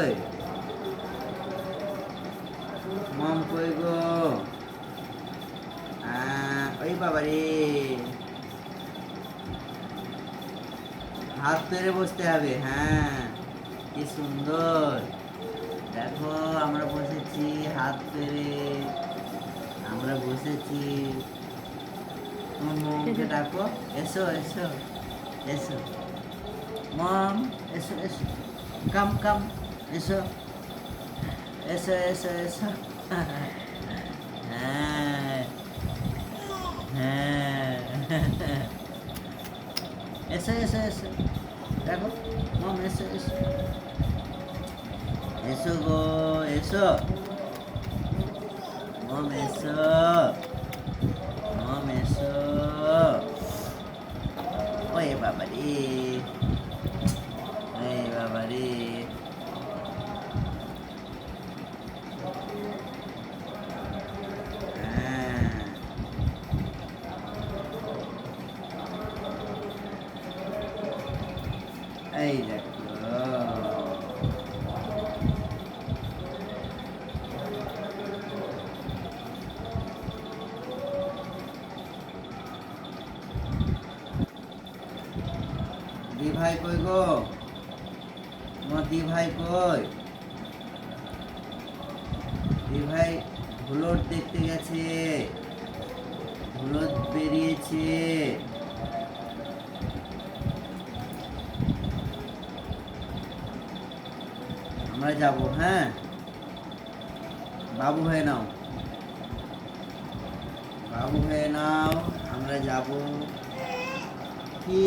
কই? মম কই গো? ওই বাবা রে, হাত ধরে বসতে হবে। হ্যাঁ, কি সুন্দর। দেখো আমরা বসেছি হাত ধরে, আমরা বসেছি। তোমার মমকে ডাকো, এসো এসো এসো মম, এসো এসো, কাম কাম, এসো এসো এসো এসো। হ্যাঁ হ্যাঁ, এসো এসো এসো, দেখো মম, এসো এসো এসো গো, এসো মম, এসো মম, এসো। ওই বাবা রে, ওই বাবা রে। হ্যাঁ, এই দেখো। দি ভাই কই গো? তোমার দি ভাই কই? দি ভাই হুলোট দেখতে গেছে, হুলোট বেরিয়েছে। আমরা যাব, হ্যাঁ, বাবু হয়ে নাও, বাবু হয়ে নাও, আমরা যাব। কি